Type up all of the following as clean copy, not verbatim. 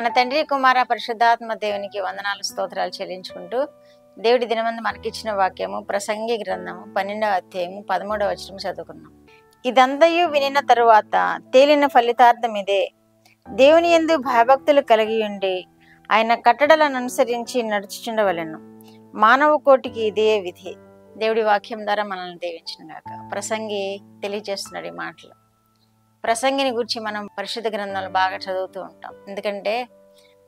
మన తండ్రి కుమార పరిశుద్ధాత్మ దేవునికి వందనాలు స్తోత్రాలు చెల్లించుకుంటూ దేవుడి దినమందు మనకిచ్చిన వాక్యము ప్రసంగి గ్రంథము 12వ అధ్యాయము 13వ వచనం చదువుకున్నాం. ఇదంతయు వినిన తరువాత తేలిన ఫలితార్థం ఇదే, దేవుని యందు భయభక్తులు కలిగి ఉండి ఆయన కట్టడలను అనుసరించి నడుచుచుండవలెను. మానవ కోటికి ఇదే విధి. దేవుడి వాక్యం ద్వారా మనల్ని దీవించును గాక. ప్రసంగి తెలియజేస్తున్నాడు ఈ మాటలు. ప్రసంగిని గురించి మనం పరిశుద్ధ గ్రంథాలు బాగా చదువుతూ ఉంటాం. ఎందుకంటే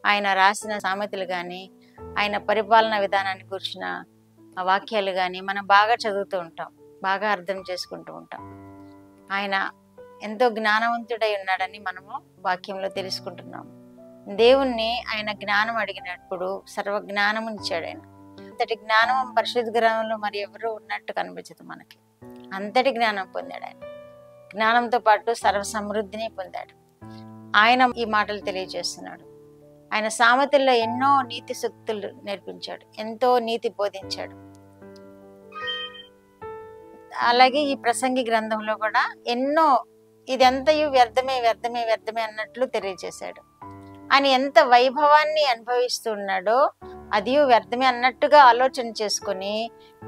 ఆయన రాసిన సామెతలు కానీ ఆయన పరిపాలన విధానాన్ని గురించిన ఆ వాక్యాలు కానీ మనం బాగా చదువుతూ ఉంటాం, బాగా అర్థం చేసుకుంటూ ఉంటాం. ఆయన ఎంతో జ్ఞానవంతుడై ఉన్నాడని మనము వాక్యంలో తెలుసుకుంటున్నాం. దేవుణ్ణి ఆయన జ్ఞానం అడిగినప్పుడు సర్వ జ్ఞానము ఇచ్చాడు. ఆయన అంతటి జ్ఞానం పరిశుద్ధ గ్రంథంలో మరి ఎవరు ఉన్నట్టు కనిపించదు మనకి. అంతటి జ్ఞానం పొందాడు ఆయన. జ్ఞానంతో పాటు సర్వ సమృద్ధిని పొందాడు. ఆయన ఈ మాటలు తెలియజేస్తున్నాడు. ఆయన సామెతల్లో ఎన్నో నీతి సూక్తులు నేర్పించాడు, ఎంతో నీతి బోధించాడు. అలాగే ఈ ప్రసంగి గ్రంథంలో కూడా ఎన్నో ఇదంతయు వ్యర్థమే వ్యర్థమే వ్యర్థమే అన్నట్లు తెలియజేశాడు. ఆయన ఎంత వైభవాన్ని అనుభవిస్తున్నాడో అది వ్యర్థమే అన్నట్టుగా ఆలోచన చేసుకొని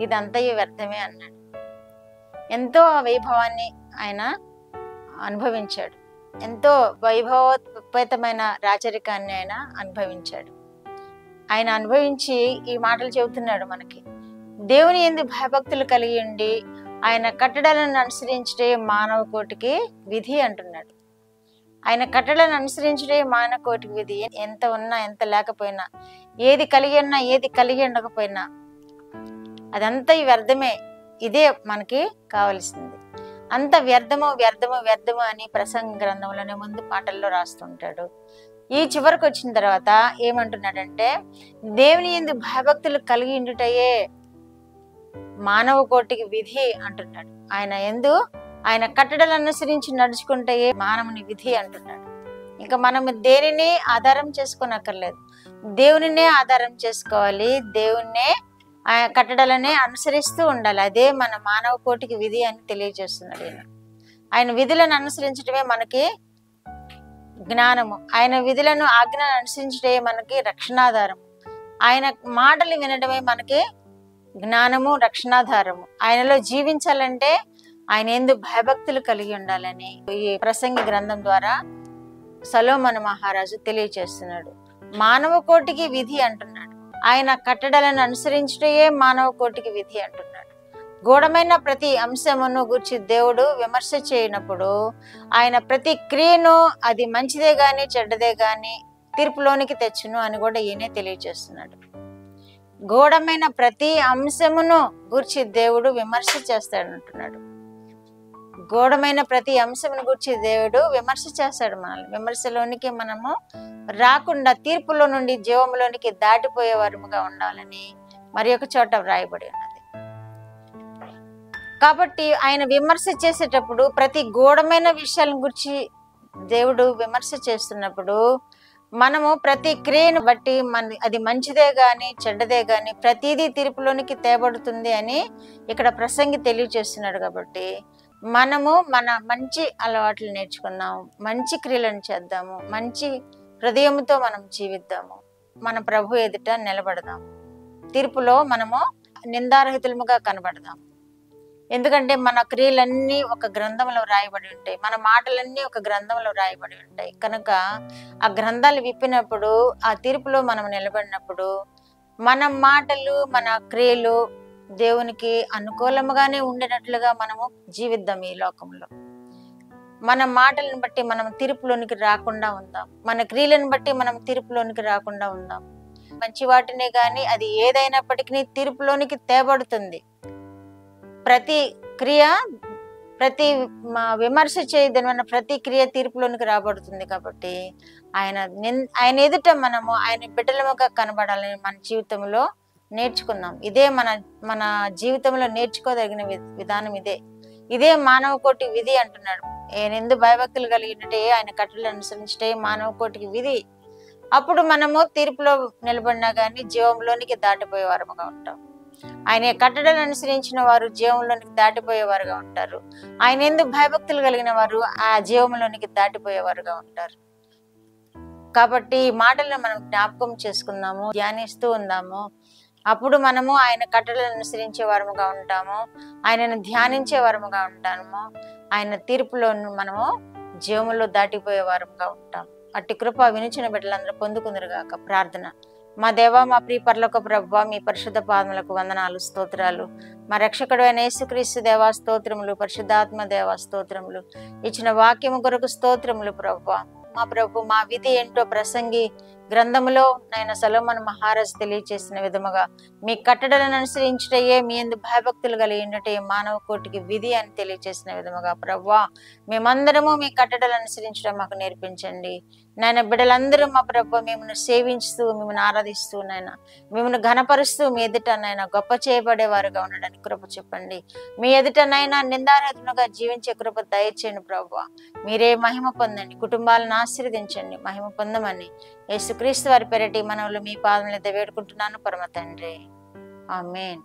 ఇదంతయు వ్యర్థమే అన్నాడు. ఎంతో ఆ వైభవాన్ని ఆయన అనుభవించాడు. ఎంతో వైభవోపేతమైన రాచరికాన్ని ఆయన అనుభవించాడు. ఆయన అనుభవించి ఈ మాటలు చెబుతున్నాడు మనకి. దేవుని యందు భయభక్తులు కలిగి ఉండి ఆయన కట్టడలను అనుసరించే మానవ కోటికి విధి అంటున్నాడు. ఆయన కట్టడలను అనుసరించే మానవ కోటికి విధి. ఎంత ఉన్నా ఎంత లేకపోయినా, ఏది కలిగి ఉన్నా ఏది కలిగి ఉండకపోయినా అదంతా వ్యర్థమే. ఇదే మనకి కావలసింది. అంత వ్యర్థము వ్యర్థము వ్యర్థము అని ప్రసంగ గ్రంథంలోనే ముందు పాటల్లో రాస్తుంటాడు. ఈ చివరికి వచ్చిన తర్వాత ఏమంటున్నాడంటే, దేవుని యందు భయభక్తులు కలిగి ఉండుటయే మానవ కోటికి విధి అంటున్నాడు. ఆయన యందు ఆయన కట్టడలను అనుసరించి నడుచుకుంటే మానవుని విధి అంటున్నాడు. ఇంకా మనం దేనిని ఆధారం చేసుకోనక్కర్లేదు, దేవునినే ఆధారం చేసుకోవాలి. దేవుణ్ణే ఆయన కట్టడలనే అనుసరిస్తూ ఉండాలి. అదే మన మానవ కోటికి విధి అని తెలియజేస్తున్నాడు. ఆయన విధులను అనుసరించడమే మనకి జ్ఞానము. ఆయన విధులను ఆజ్ఞలను అనుసరించడమే మనకి రక్షణాధారము. ఆయన మాటలు వినడమే మనకి జ్ఞానము, రక్షణాధారము. ఆయనలో జీవించాలంటే ఆయన యందు భయభక్తులు కలిగి ఉండాలని ఈ ప్రసంగి గ్రంథం ద్వారా సొలొమోను మహారాజు తెలియజేస్తున్నాడు. మానవ కోటికి విధి అంటున్నాడు. ఆయన కట్టడలను అనుసరించడమే మానవ కోటికి విధి అంటున్నాడు. గూఢమైన ప్రతి అంశమును గురించి దేవుడు విమర్శ చేయనప్పుడు ఆయన ప్రతి క్రియను అది మంచిదే గాని చెడ్డదే గాని తీర్పులోనికి తెచ్చును అని కూడా ఈయనే తెలియజేస్తున్నాడు. గూఢమైన ప్రతి అంశమును గురించి దేవుడు విమర్శ చేస్తాడంటున్నాడు. గూఢమైన ప్రతి అంశమును గురించి దేవుడు విమర్శ చేస్తాడు. మనల్ని విమర్శలోనికి మనము రాకుండా తీర్పులో నుండి జీవంలోనికి దాటిపోయే వరముగా ఉండాలని మరి ఒక చోట వ్రాయబడి ఉన్నది. కాబట్టి ఆయన విమర్శ చేసేటప్పుడు ప్రతి గూఢమైన విషయాల గురించి దేవుడు విమర్శ చేస్తున్నప్పుడు మనము ప్రతి క్రియను బట్టి అది మంచిదే గాని చెడ్డదే గాని ప్రతిదీ తీర్పులోనికి తేబడుతుంది అని ఇక్కడ ప్రసంగి తెలియజేస్తున్నాడు. కాబట్టి మనము మన మంచి అలవాట్లు నేర్చుకుందాం, మంచి క్రియలను చేద్దాము, మంచి హృదయంతో మనం జీవిద్దాము, మన ప్రభు ఎదుట నిలబడదాం, తీర్పులో మనము నిందారహితులముగా కనబడదాం. ఎందుకంటే మన క్రియలన్నీ ఒక గ్రంథంలో రాయబడి ఉంటాయి, మన మాటలన్నీ ఒక గ్రంథంలో రాయబడి ఉంటాయి. కనుక ఆ గ్రంథాలు విప్పినప్పుడు ఆ తీర్పులో మనం నిలబడినప్పుడు మన మాటలు మన క్రియలు దేవునికి అనుకూలముగానే ఉండేటట్లుగా మనము జీవిద్దాం. ఈ లోకంలో మన మాటలను బట్టి మనం తీర్పులోనికి రాకుండా ఉందాం, మన క్రియలను బట్టి మనం తీర్పులోనికి రాకుండా ఉందాం. మంచి వాటినే గాని అది ఏదైనప్పటికీ తీర్పులోనికి తేబడుతుంది. ప్రతి క్రియ ప్రతి విమర్శ చేయదన్న ప్రతి క్రియ తీర్పులోనికి రాబడుతుంది. కాబట్టి ఆయన ఎదుట మనము ఆయన బిడ్డలముగా కనబడాలని మన జీవితంలో నేర్చుకుందాం. ఇదే మన జీవితంలో నేర్చుకోదగిన విధానం. ఇదే మానవ కోటి విధి అంటున్నాడు. ఆయన ఎందు భయభక్తులు కలిగినట్టే ఆయన కట్టడలు అనుసరించే మానవ కోటికి విధి. అప్పుడు మనము తీర్పులో నిలబడినా గానీ జీవంలోనికి దాటిపోయే వారముగా ఉంటాం. ఆయన కట్టడలు అనుసరించిన వారు జీవంలోనికి దాటిపోయేవారుగా ఉంటారు. ఆయన ఎందు భయభక్తులు కలిగిన వారు ఆ జీవంలోనికి దాటిపోయేవారుగా ఉంటారు. కాబట్టి ఈ మాటలను మనం జ్ఞాపకం చేసుకుందాము, ధ్యానిస్తూ ఉందాము. అప్పుడు మనము ఆయన కట్టడలను అనుసరించే వారముగా ఉంటాము, ఆయనను ధ్యానించే వారముగా ఉంటాము, ఆయన తీర్పులో మనము జీవములో దాటిపోయే వారముగా ఉంటాం. అట్టి కృప వినిచిన బిడ్డలందరూ పొందుకుందరుగాక. ప్రార్థన. మా దేవ, మా ప్రియ పరలోక ప్రభువా, మీ పరిశుద్ధ పాదములకు వందనాలు, స్తోత్రాలు. మా రక్షకుడు అయిన యేసుక్రీస్తు దేవా స్తోత్రములు, పరిశుద్ధాత్మ దేవా స్తోత్రములు. ఇచ్చిన వాక్యము కొరకు స్తోత్రములు ప్రభువా. మా ప్రభు, మా విధి ఏంటో ప్రసంగి గ్రంథములో నాయన సొలొమోను మహారాజు తెలియచేసిన విధముగా మీ కట్టడలను అనుసరించుటయే మీ యందు భయభక్తులు కలిగి ఉండటే మానవ కోటికి విధి అని తెలియచేసిన విధముగా ప్రభువా, మేమందరము మీ కట్టడలను అనుసరించడం మాకు నేర్పించండి నాయన. బిడ్డలందరూ మా ప్రభు మిమ్మల్ని సేవించుతూ, మిమ్మల్ని ఆరాధిస్తూ నాయన, మిమ్మల్ని ఘనపరుస్తూ మీ ఎదుట నాయన గొప్ప చేయబడేవారుగా ఉండడానికి కృప చెప్పండి. మీ ఎదుట నాయన నిందారహితులుగా జీవించే కృప దయచేయండి ప్రభువా. మీరే మహిమ పొందండి, కుటుంబాలను ఆశీర్వదించండి, మహిమ పొందమని యేసుక్రీస్తు వారి పేరటి మనవులు మీ పాదముల మీద వేడుకుంటున్నాను పరమ తండ్రి. ఆమేన్.